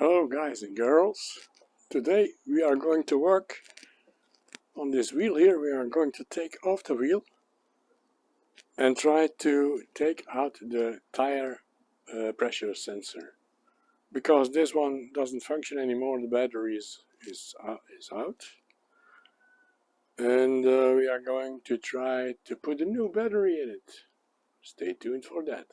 Hello guys and girls. Today we are going to work on this wheel here. We are going to take off the wheel and try to take out the tire pressure sensor. Because this one doesn't function anymore, the battery is out. And we are going to try to put a new battery in it. Stay tuned for that.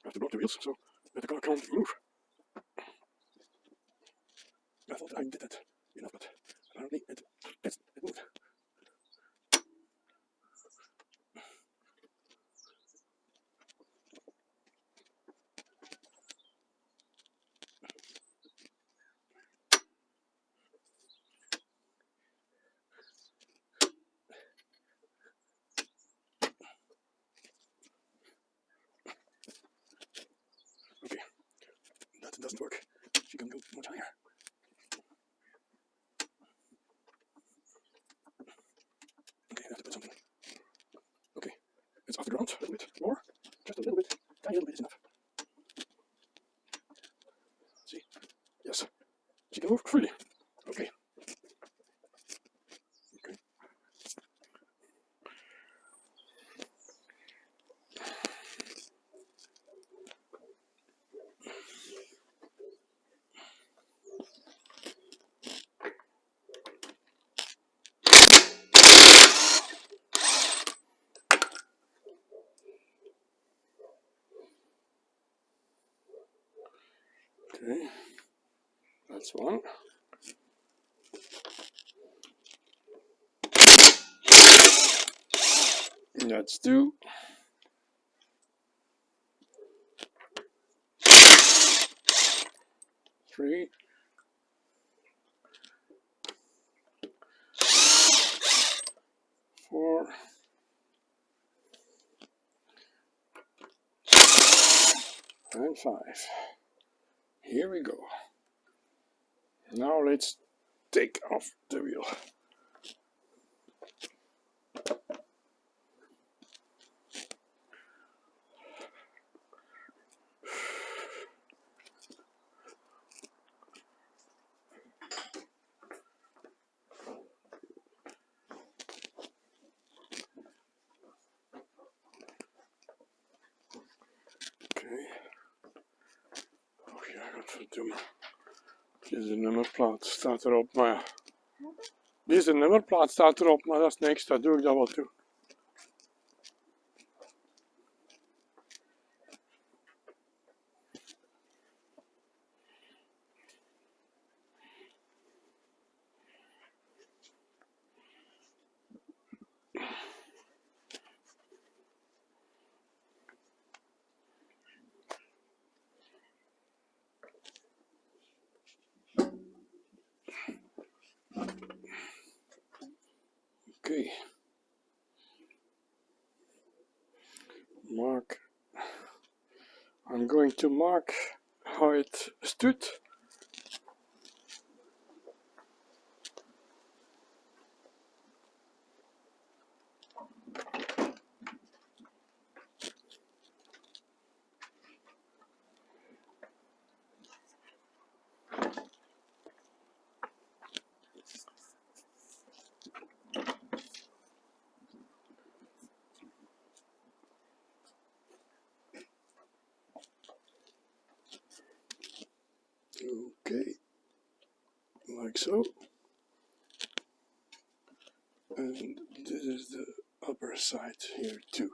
I have to block the wheels so that the car can't move. I thought I did that enough, but apparently it moved. Okay, that doesn't work. She can go much higher. Okay, I have to put something. Okay, it's off the ground a little bit more. Just a little bit. Tiny little bit is enough. See? Yes. She can move freely. Okay. Okay. Okay. That's one. That's two. Three. Four. And five. Here we go. Now let's take off the wheel. Okay. Oh ja, godverdomme. Deze nummerplaat staat erop, maar ja. Deze nummerplaat staat erop, maar dat is niks, dat doe ik dat wel toe. Okay. Mark. I'm going to mark how it stood. so. And this is the upper side here too.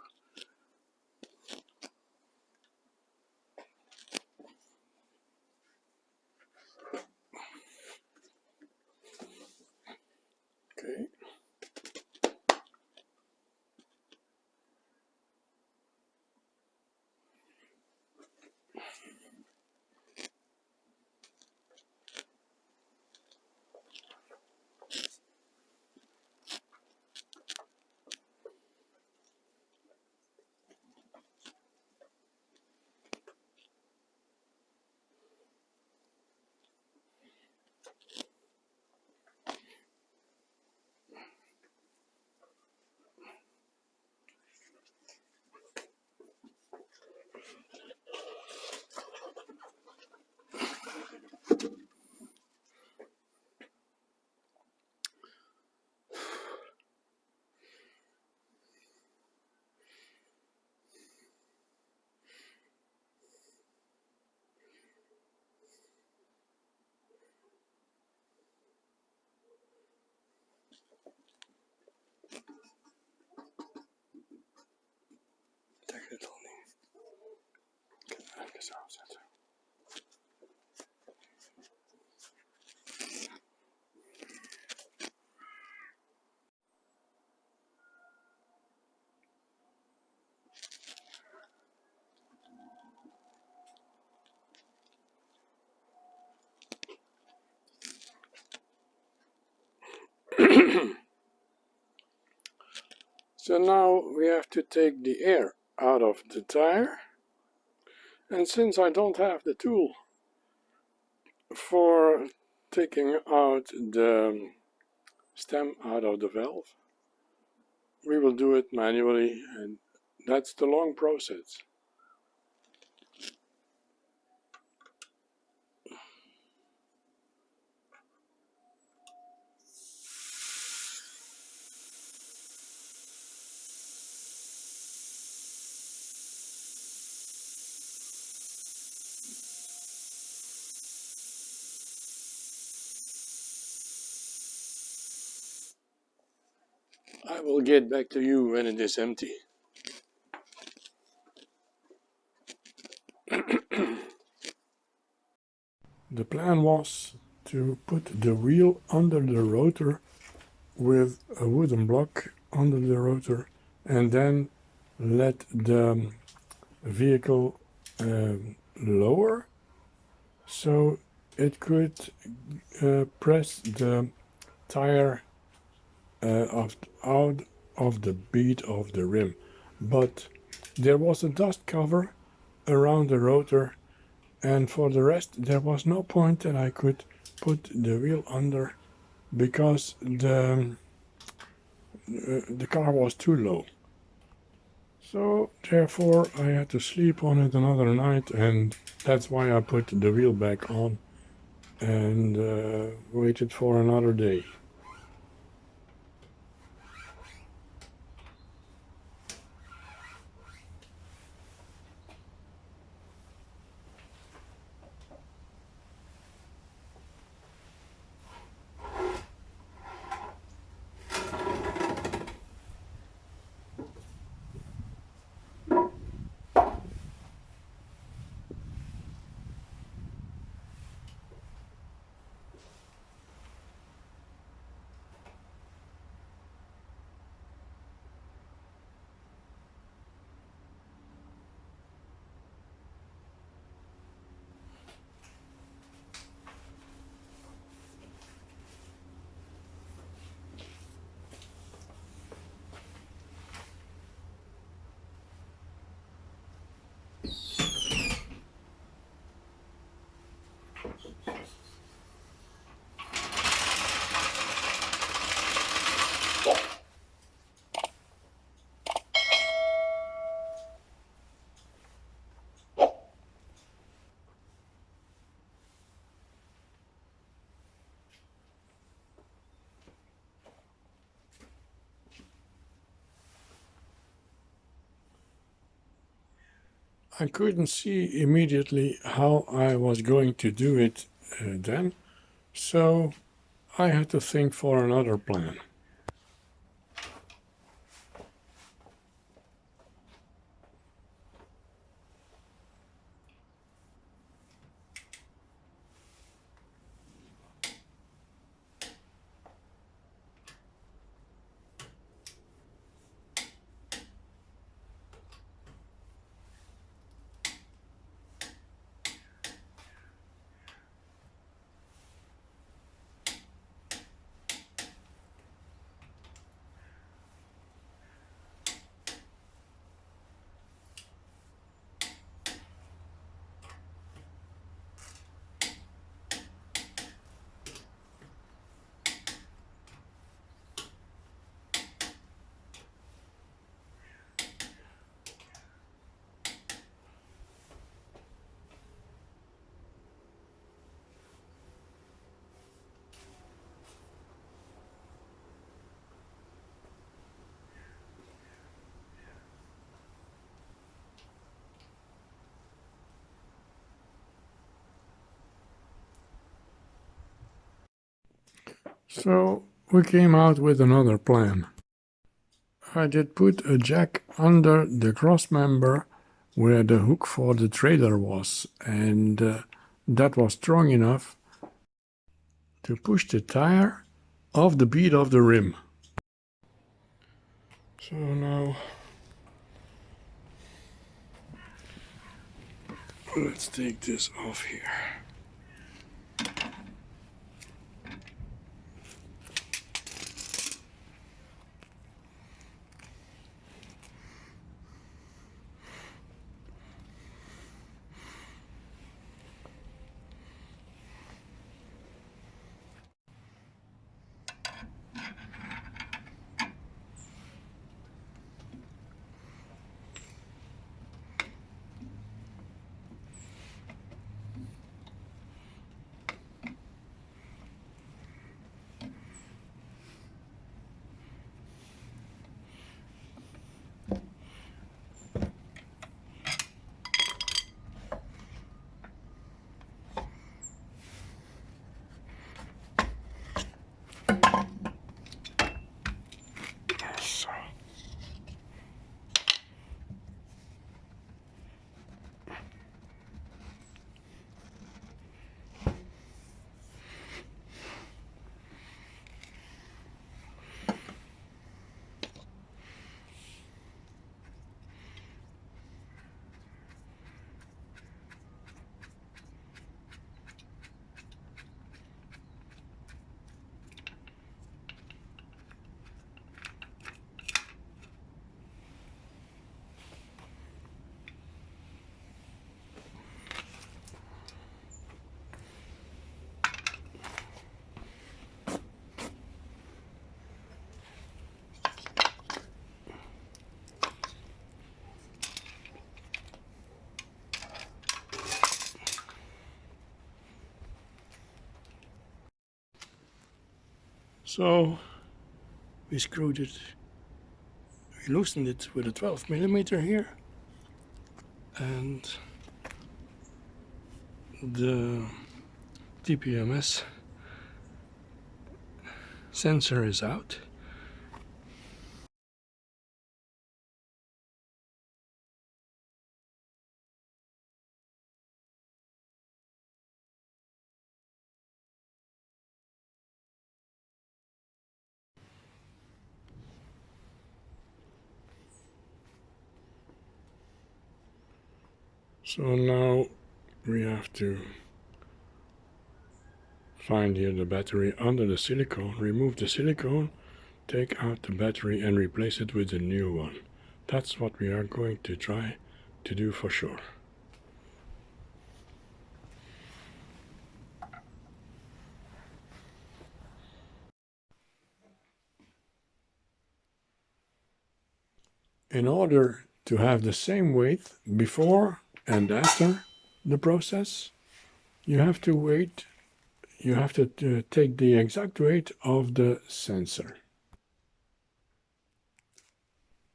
Okay. Take it only. Even afzetten. So now we have to take the air out of the tire, and since I don't have the tool for taking out the stem out of the valve, we will do it manually, and that's the long process. I will get back to you when it is empty. The plan was to put the wheel under the rotor with a wooden block under the rotor, and then let the vehicle lower so it could press the tire out of the bead of the rim. But there was a dust cover around the rotor, and for the rest there was no point that I could put the wheel under because the car was too low. So therefore I had to sleep on it another night, and that's why I put the wheel back on and waited for another day. I couldn't see immediately how I was going to do it then, so I had to think for another plan. So we came out with another plan. I did put a jack under the cross member where the hook for the trailer was, and that was strong enough to push the tire off the bead of the rim. So now let's take this off here. So we screwed it, we loosened it with a 12mm here, and the TPMS sensor is out. So now we have to find here the battery under the silicone, remove the silicone, take out the battery and replace it with a new one. That's what we are going to try to do for sure. In order to have the same weight before and after the process, you have to take the exact weight of the sensor.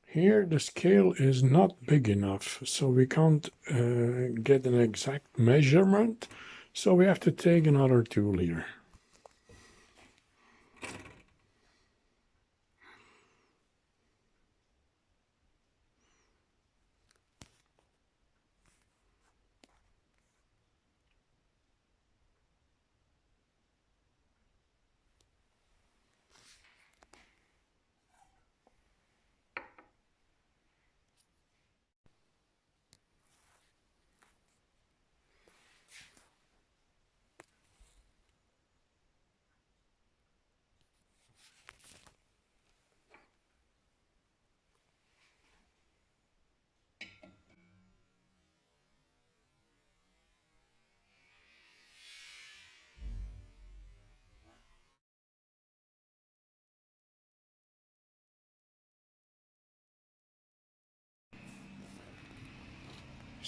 Here the scale is not big enough, so we can't get an exact measurement, so we have to take another tool here.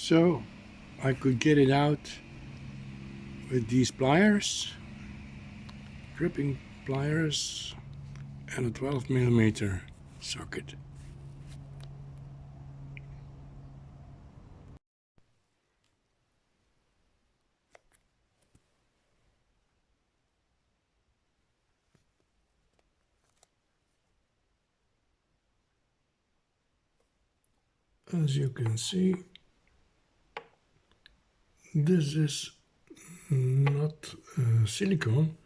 So I could get it out with these pliers, gripping pliers, and a 12mm socket. As you can see, this is not silicone,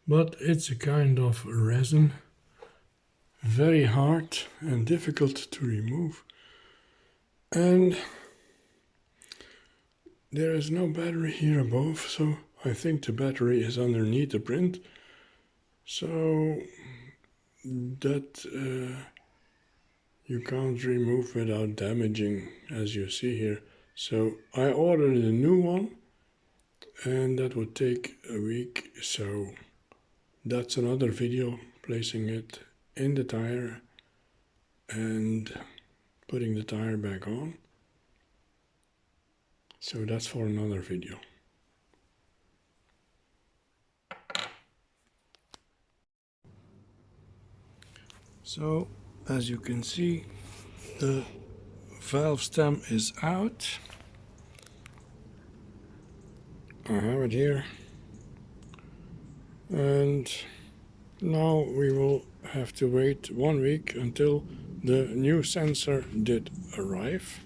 but it's a kind of resin, very hard and difficult to remove. And there is no battery here above, so I think the battery is underneath the print, so that you can't remove without damaging, as you see here. So I ordered a new one, and that would take a week, so that's another video, placing it in the tire and putting the tire back on. So that's for another video. So as you can see, the valve stem is out. I have it here, and now we will have to wait 1 week until the new sensor did arrive,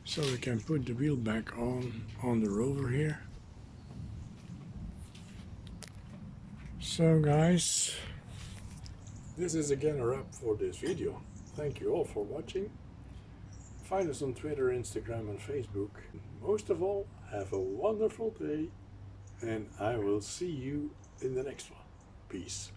so we can put the wheel back on the rover here. So guys, this is again a wrap for this video. Thank you all for watching. Find us on Twitter, Instagram and Facebook. Most of all, have a wonderful day, and I will see you in the next one. Peace.